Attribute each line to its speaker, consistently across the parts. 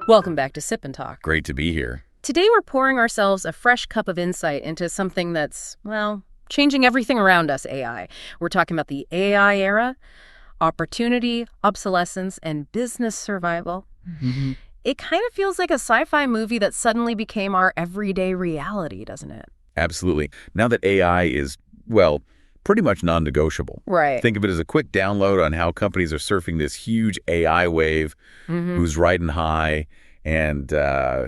Speaker 1: Welcome back to Sip&Talk.
Speaker 2: Great to be here.
Speaker 1: Today we're pouring ourselves a fresh cup of insight into something that's, well, changing everything around us, AI. We're talking about the AI era, opportunity, obsolescence, and business survival.
Speaker 2: Mm-hmm.
Speaker 1: It kind of feels like a sci-fi movie that suddenly became our everyday reality, doesn't it?
Speaker 2: Absolutely. Now that AI is, well, pretty much non-negotiable.
Speaker 1: Right.
Speaker 2: Think of it as a quick download on how companies are surfing this huge AI wave, who's riding high, and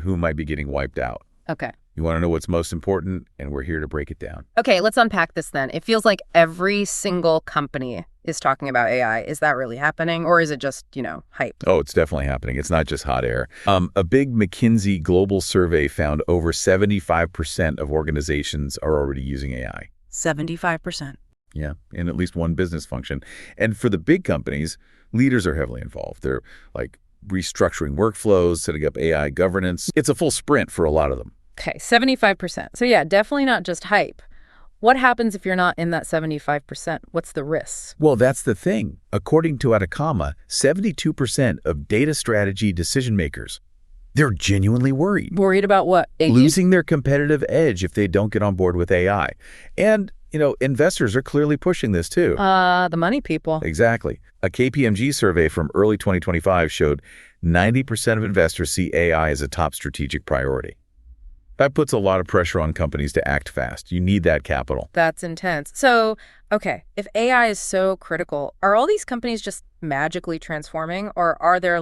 Speaker 2: who might be getting wiped out.
Speaker 1: Okay.
Speaker 2: You want to know what's most important, and we're here to break it down.
Speaker 1: Okay, let's unpack this then. It feels like every single company is talking about AI. Is that really happening, or is it just, hype?
Speaker 2: Oh, it's definitely happening. It's not just hot air. A big McKinsey global survey found over 75% of organizations are already using AI.
Speaker 1: 75%.
Speaker 2: Yeah, in at least one business function. And for the big companies, leaders are heavily involved. They're like restructuring workflows, setting up AI governance. It's a full sprint for a lot of them.
Speaker 1: Okay, 75%. So yeah, definitely not just hype. What happens if you're not in that 75%? What's the risk?
Speaker 2: Well, that's the thing. According to Atacama, 72% of data strategy decision makers, they're genuinely worried.
Speaker 1: Worried about what?
Speaker 2: Losing their competitive edge if they don't get on board with AI. And, investors are clearly pushing this too.
Speaker 1: The money people.
Speaker 2: Exactly. A KPMG survey from early 2025 showed 90% of investors see AI as a top strategic priority. That puts a lot of pressure on companies to act fast. You need that capital.
Speaker 1: That's intense. So, okay, if AI is so critical, are all these companies just magically transforming, or are there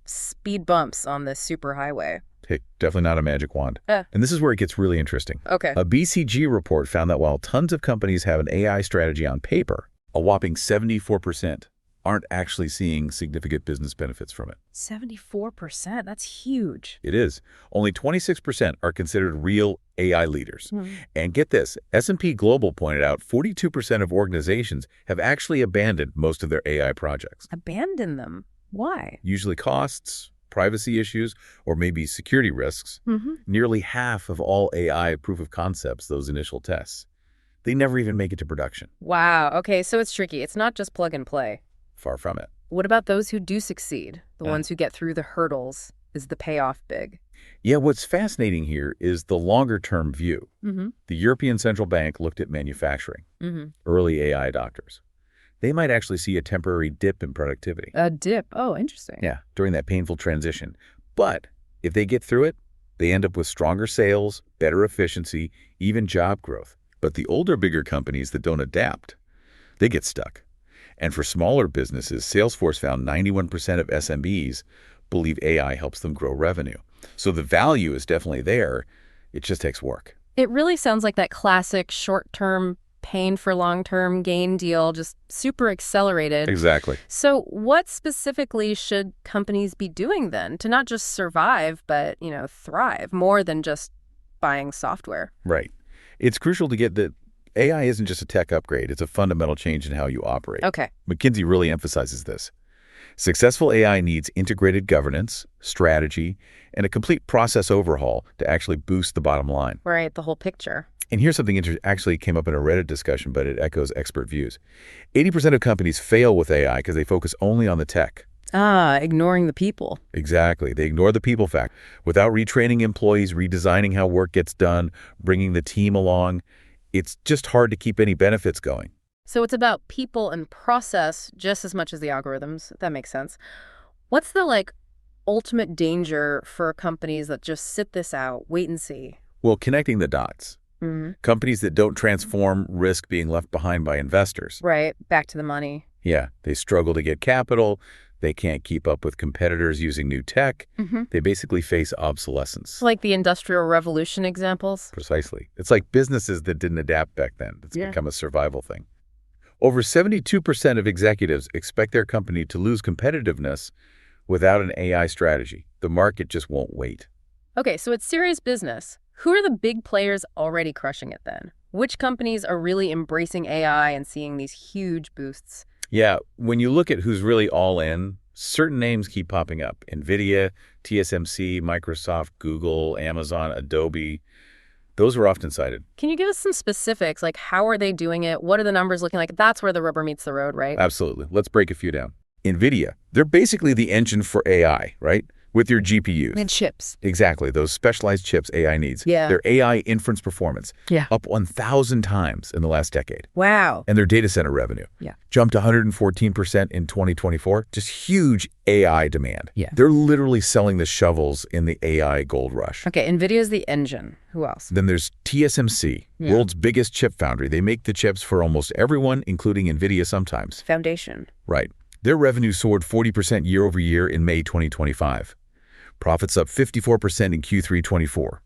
Speaker 1: speed bumps on this superhighway?
Speaker 2: Hey, definitely not a magic wand. And this is where it gets really interesting.
Speaker 1: Okay.
Speaker 2: A BCG report found that while tons of companies have an AI strategy on paper, a whopping 74% aren't actually seeing significant business benefits from it.
Speaker 1: 74%? That's huge.
Speaker 2: It is. Only 26% are considered real AI leaders. And get this, S&P Global pointed out 42% of organizations have actually abandoned most of their AI projects.
Speaker 1: Abandon them? Why?
Speaker 2: Usually costs, privacy issues, or maybe security risks. Nearly half of all AI proof of concepts, those initial tests, they never even make it to production.
Speaker 1: Wow. Okay, so it's tricky. It's not just plug and play.
Speaker 2: Far from it.
Speaker 1: What about those who do succeed? The ones who get through the hurdles? Is the payoff big?
Speaker 2: Yeah, what's fascinating here is the longer-term view. The European Central Bank looked at manufacturing, early AI adopters. They might actually see a temporary dip in productivity.
Speaker 1: A dip? Oh, interesting.
Speaker 2: Yeah, during that painful transition. But if they get through it, they end up with stronger sales, better efficiency, even job growth. But the older, bigger companies that don't adapt, they get stuck. And for smaller businesses, Salesforce found 91% of SMBs believe AI helps them grow revenue. So the value is definitely there. It just takes work.
Speaker 1: It really sounds like that classic short-term pain for long-term gain deal, just super accelerated.
Speaker 2: Exactly.
Speaker 1: So what specifically should companies be doing then to not just survive, but, thrive more than just buying software?
Speaker 2: Right. It's crucial to get that AI isn't just a tech upgrade. It's a fundamental change in how you operate.
Speaker 1: Okay.
Speaker 2: McKinsey really emphasizes this. Successful AI needs integrated governance, strategy, and a complete process overhaul to actually boost the bottom line.
Speaker 1: Right, the whole picture.
Speaker 2: And here's something actually came up in a Reddit discussion, but it echoes expert views. 80% of companies fail with AI because they focus only on the tech.
Speaker 1: Ignoring the people.
Speaker 2: Exactly. They ignore the people fact. Without retraining employees, redesigning how work gets done, bringing the team along, it's just hard to keep any benefits going.
Speaker 1: So it's about people and process just as much as the algorithms. That makes sense. What's the, ultimate danger for companies that just sit this out, wait and see?
Speaker 2: Well, connecting the dots. Companies that don't transform risk being left behind by investors.
Speaker 1: Right. Back to the money.
Speaker 2: Yeah. They struggle to get capital. They can't keep up with competitors using new tech. They basically face obsolescence.
Speaker 1: Like the Industrial Revolution examples?
Speaker 2: Precisely. It's like businesses that didn't adapt back then. It's become a survival thing. Over 72% of executives expect their company to lose competitiveness without an AI strategy. The market just won't wait.
Speaker 1: Okay, so it's serious business. Who are the big players already crushing it then? Which companies are really embracing AI and seeing these huge boosts?
Speaker 2: Yeah, when you look at who's really all in, certain names keep popping up. NVIDIA, TSMC, Microsoft, Google, Amazon, Adobe. Those were often cited.
Speaker 1: Can you give us some specifics? Like, how are they doing it? What are the numbers looking like? That's where the rubber meets the road, right?
Speaker 2: Absolutely. Let's break a few down. NVIDIA, they're basically the engine for AI, right? with your GPUs.
Speaker 1: And chips.
Speaker 2: Exactly, those specialized chips AI needs.
Speaker 1: Yeah.
Speaker 2: Their AI inference performance.
Speaker 1: Yeah.
Speaker 2: Up 1,000 times in the last decade.
Speaker 1: Wow.
Speaker 2: And their data center revenue.
Speaker 1: Yeah.
Speaker 2: Jumped 114% in 2024. Just huge AI demand.
Speaker 1: Yeah.
Speaker 2: They're literally selling the shovels in the AI gold rush.
Speaker 1: Okay, NVIDIA's the engine. Who else?
Speaker 2: Then there's TSMC, world's biggest chip foundry. They make the chips for almost everyone, including NVIDIA sometimes.
Speaker 1: Foundation.
Speaker 2: Right. Their revenue soared 40% year over year in May 2025. Profits up 54% in Q3 24,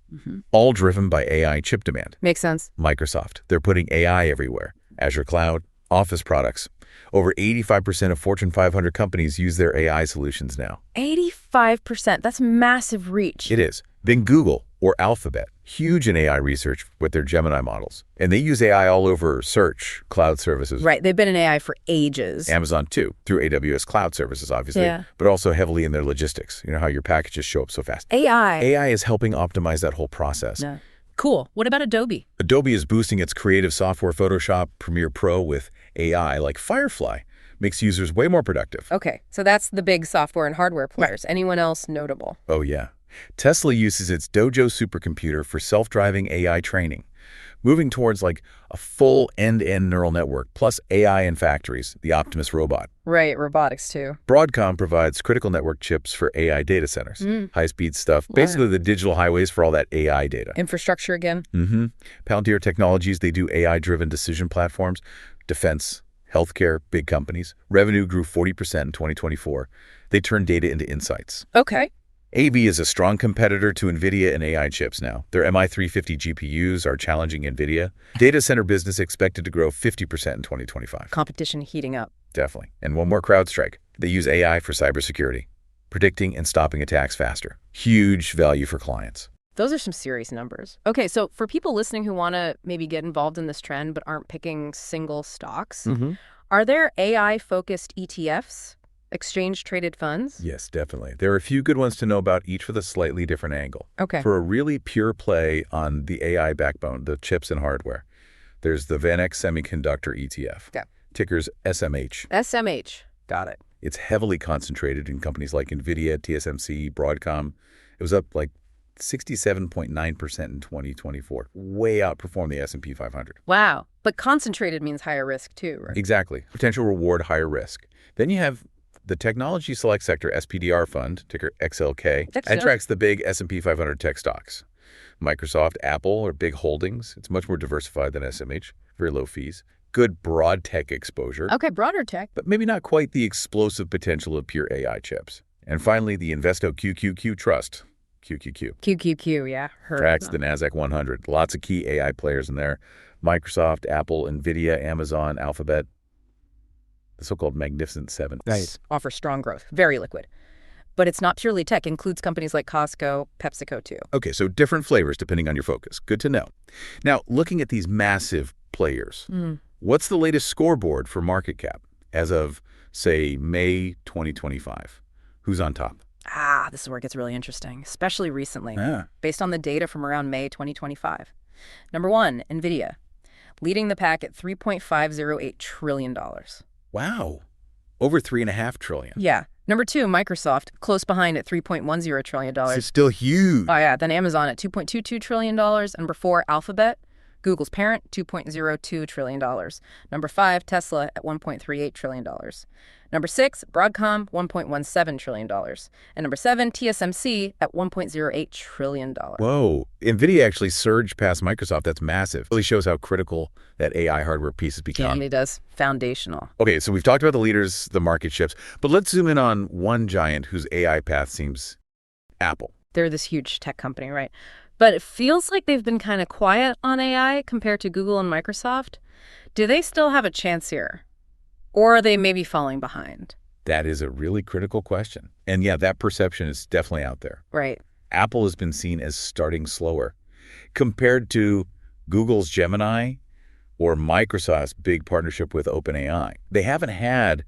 Speaker 2: all driven by AI chip demand.
Speaker 1: Makes sense.
Speaker 2: Microsoft, they're putting AI everywhere. Azure Cloud, Office products. Over 85% of Fortune 500 companies use their AI solutions now.
Speaker 1: 85%. That's massive reach.
Speaker 2: It is. Then Google or Alphabet, huge in AI research with their Gemini models. And they use AI all over search, cloud services.
Speaker 1: Right. They've been in AI for ages.
Speaker 2: Amazon, too, through AWS cloud services, obviously, but also heavily in their logistics. You know how your packages show up so fast. AI is helping optimize that whole process.
Speaker 1: Yeah. Cool. What about Adobe?
Speaker 2: Adobe is boosting its creative software Photoshop, Premiere Pro with AI like Firefly. Makes users way more productive.
Speaker 1: Okay, so that's the big software and hardware players. Anyone else notable?
Speaker 2: Oh, yeah. Tesla uses its Dojo supercomputer for self-driving AI training, moving towards like a full end-to-end neural network, plus AI in factories, the Optimus robot.
Speaker 1: Right, robotics too.
Speaker 2: Broadcom provides critical network chips for AI data centers, high-speed stuff, basically the digital highways for all that AI data.
Speaker 1: Infrastructure again?
Speaker 2: Palantir Technologies, they do AI-driven decision platforms, defense, healthcare, big companies. Revenue grew 40% in 2024. They turn data into insights.
Speaker 1: Okay.
Speaker 2: AV is a strong competitor to NVIDIA and AI chips now. Their MI350 GPUs are challenging NVIDIA. Data center business expected to grow 50% in 2025.
Speaker 1: Competition heating up.
Speaker 2: Definitely. And one more CrowdStrike. They use AI for cybersecurity, predicting and stopping attacks faster. Huge value for clients.
Speaker 1: Those are some serious numbers. Okay, so for people listening who want to maybe get involved in this trend but aren't picking single stocks, are there AI-focused ETFs? Exchange-traded funds?
Speaker 2: Yes, definitely. There are a few good ones to know about, each with a slightly different angle.
Speaker 1: Okay.
Speaker 2: For a really pure play on the AI backbone, the chips and hardware, there's the VanEck Semiconductor ETF.
Speaker 1: Yeah.
Speaker 2: Ticker's SMH.
Speaker 1: SMH. Got it.
Speaker 2: It's heavily concentrated in companies like NVIDIA, TSMC, Broadcom. It was up like 67.9% in 2024. Way outperformed the S&P 500.
Speaker 1: Wow. But concentrated means higher risk too, right?
Speaker 2: Exactly. Potential reward, higher risk. Then you have the Technology Select Sector SPDR Fund, ticker XLK, that tracks the big S&P 500 tech stocks. Microsoft, Apple are big holdings. It's much more diversified than SMH. Very low fees. Good broad tech exposure.
Speaker 1: Okay, broader tech.
Speaker 2: But maybe not quite the explosive potential of pure AI chips. And finally, the Investo QQQ Trust, QQQ.
Speaker 1: QQQ, yeah.
Speaker 2: Tracks the NASDAQ 100. Lots of key AI players in there. Microsoft, Apple, NVIDIA, Amazon, Alphabet. The so-called Magnificent Seven.
Speaker 1: Right. Offer strong growth. Very liquid. But it's not purely tech. Includes companies like Costco, PepsiCo too.
Speaker 2: Okay, so different flavors depending on your focus. Good to know. Now, looking at these massive players, what's the latest scoreboard for market cap as of, say, May 2025? Who's on top?
Speaker 1: This is where it gets really interesting, especially recently,
Speaker 2: Yeah.
Speaker 1: based on the data from around May 2025. Number one, NVIDIA, leading the pack at $3.508 trillion.
Speaker 2: Wow. Over $3.5 trillion.
Speaker 1: Yeah. Number two, Microsoft, close behind at $3.10 trillion.
Speaker 2: It's still huge.
Speaker 1: Oh, yeah. Then Amazon at $2.22 trillion. Number four, Alphabet, Google's parent, $2.02 trillion. Number five, Tesla at $1.38 trillion. Number six, Broadcom, $1.17 trillion. And number seven, TSMC at $1.08 trillion.
Speaker 2: Whoa. NVIDIA actually surged past Microsoft. That's massive. Really shows how critical that AI hardware piece has become.
Speaker 1: Yeah, it really does. Foundational.
Speaker 2: Okay, so we've talked about the leaders, the market shifts, but let's zoom in on one giant whose AI path seems Apple.
Speaker 1: They're this huge tech company, right? But it feels like they've been kind of quiet on AI compared to Google and Microsoft. Do they still have a chance here? Or are they maybe falling behind?
Speaker 2: That is a really critical question. And yeah, that perception is definitely out there.
Speaker 1: Right.
Speaker 2: Apple has been seen as starting slower. Compared to Google's Gemini or Microsoft's big partnership with OpenAI, they haven't had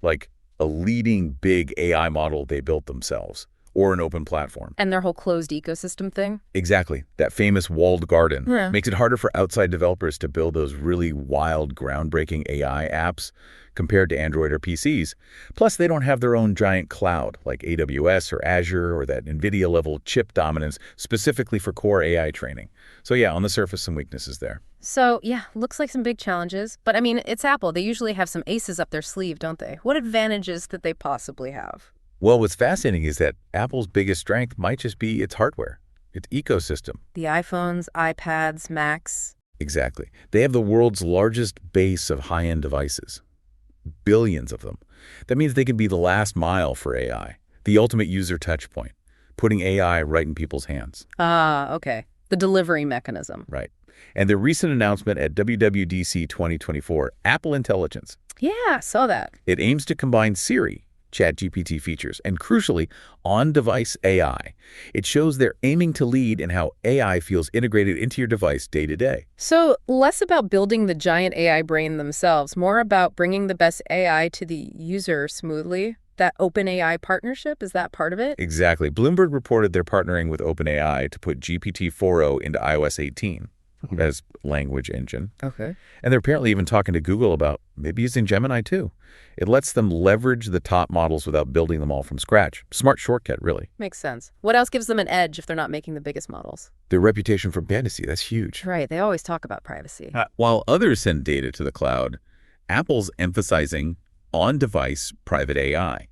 Speaker 2: like a leading big AI model they built themselves, or an open platform.
Speaker 1: And their whole closed ecosystem thing?
Speaker 2: Exactly. That famous walled garden makes it harder for outside developers to build those really wild, groundbreaking AI apps compared to Android or PCs. Plus, they don't have their own giant cloud like AWS or Azure or that NVIDIA-level chip dominance specifically for core AI training. So yeah, on the surface, some weaknesses there.
Speaker 1: So, yeah, looks like some big challenges. But, I mean, it's Apple. They usually have some aces up their sleeve, don't they? What advantages could they possibly have?
Speaker 2: Well, what's fascinating is that Apple's biggest strength might just be its hardware, its ecosystem.
Speaker 1: The iPhones, iPads, Macs.
Speaker 2: Exactly. They have the world's largest base of high-end devices. Billions of them. That means they can be the last mile for AI, the ultimate user touch point, putting AI right in people's hands.
Speaker 1: Ah, okay. The delivery mechanism.
Speaker 2: Right. And their recent announcement at WWDC 2024, Apple Intelligence.
Speaker 1: Yeah, I saw that.
Speaker 2: It aims to combine Siri, ChatGPT features, and crucially, on-device AI. It shows they're aiming to lead in how AI feels integrated into your device day to day.
Speaker 1: So less about building the giant AI brain themselves, more about bringing the best AI to the user smoothly. That OpenAI partnership, is that part of it?
Speaker 2: Exactly. Bloomberg reported they're partnering with OpenAI to put GPT-4o into iOS 18 as language engine.
Speaker 1: Okay.
Speaker 2: And they're apparently even talking to Google about maybe using Gemini too. It lets them leverage the top models without building them all from scratch. Smart shortcut, really.
Speaker 1: Makes sense. What else gives them an edge if they're not making the biggest models?
Speaker 2: Their reputation for privacy, that's huge.
Speaker 1: Right. They always talk about privacy.
Speaker 2: While others send data to the cloud, Apple's emphasizing on-device private AI.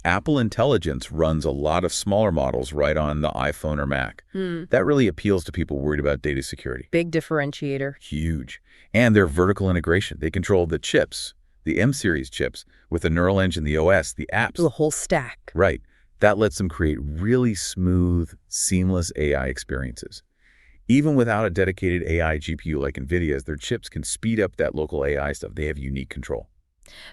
Speaker 2: Apple Intelligence runs a lot of smaller models right on the iPhone or Mac. That really appeals to people worried about data security.
Speaker 1: Big differentiator.
Speaker 2: Huge. And their vertical integration. They control the chips, the M-series chips, with the neural engine, the OS, the apps.
Speaker 1: The whole stack.
Speaker 2: Right. That lets them create really smooth, seamless AI experiences. Even without a dedicated AI GPU like NVIDIA's, their chips can speed up that local AI stuff. They have unique control.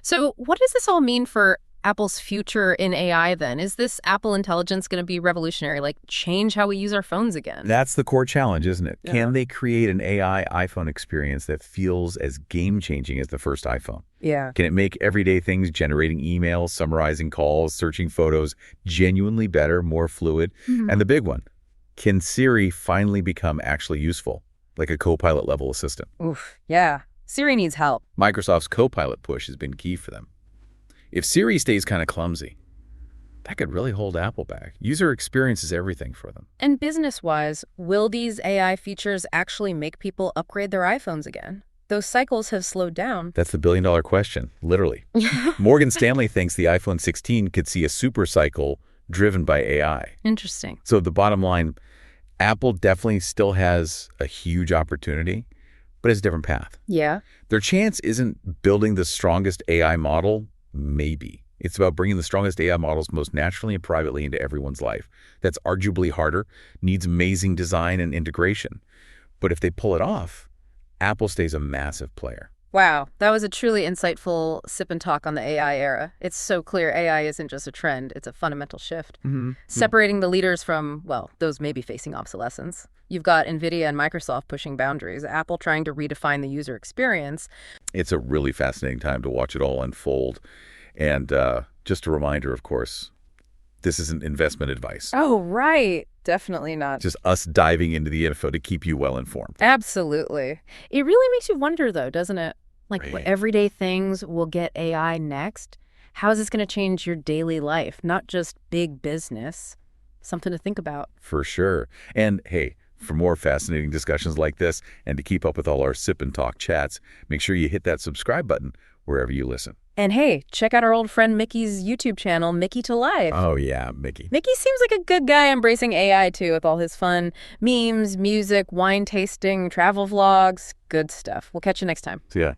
Speaker 1: So what does this all mean for Apple's future in AI then? Is this Apple Intelligence going to be revolutionary, like change how we use our phones again?
Speaker 2: That's the core challenge, isn't it?
Speaker 1: Yeah.
Speaker 2: Can they create an AI iPhone experience that feels as game-changing as the first iPhone?
Speaker 1: Yeah.
Speaker 2: Can it make everyday things, generating emails, summarizing calls, searching photos, genuinely better, more fluid? And the big one, can Siri finally become actually useful, like a Copilot level assistant?
Speaker 1: Oof, yeah. Siri needs help.
Speaker 2: Microsoft's Copilot push has been key for them. If Siri stays kind of clumsy, that could really hold Apple back. User experience is everything for them.
Speaker 1: And business-wise, will these AI features actually make people upgrade their iPhones again? Those cycles have slowed down.
Speaker 2: That's the billion-dollar question, literally. Morgan Stanley thinks the iPhone 16 could see a super cycle driven by AI.
Speaker 1: Interesting.
Speaker 2: So the bottom line, Apple definitely still has a huge opportunity, but it's a different path.
Speaker 1: Yeah.
Speaker 2: Their chance isn't building the strongest AI model. Maybe. It's about bringing the strongest AI models most naturally and privately into everyone's life. That's arguably harder, needs amazing design and integration. But if they pull it off, Apple stays a massive player.
Speaker 1: Wow, that was a truly insightful sip and talk on the AI era. It's so clear AI isn't just a trend, it's a fundamental shift. Separating the leaders from, well, those maybe facing obsolescence. You've got NVIDIA and Microsoft pushing boundaries, Apple trying to redefine the user experience.
Speaker 2: It's a really fascinating time to watch it all unfold. And just a reminder, of course, this isn't investment advice.
Speaker 1: Oh, right. Definitely not.
Speaker 2: Just us diving into the info to keep you well informed.
Speaker 1: Absolutely. It really makes you wonder, though, doesn't it? Like,
Speaker 2: Right.
Speaker 1: what everyday things will get AI next? How is this going to change your daily life? Not just big business. Something to think about.
Speaker 2: For sure. And hey, for more fascinating discussions like this and to keep up with all our Sip and Talk chats, make sure you hit that subscribe button wherever you listen.
Speaker 1: And hey, check out our old friend Mickey's YouTube channel, Mickytolife.
Speaker 2: Oh, yeah, Mickey.
Speaker 1: Mickey seems like a good guy embracing AI, too, with all his fun memes, music, wine tasting, travel vlogs. Good stuff. We'll catch you next time.
Speaker 2: See ya.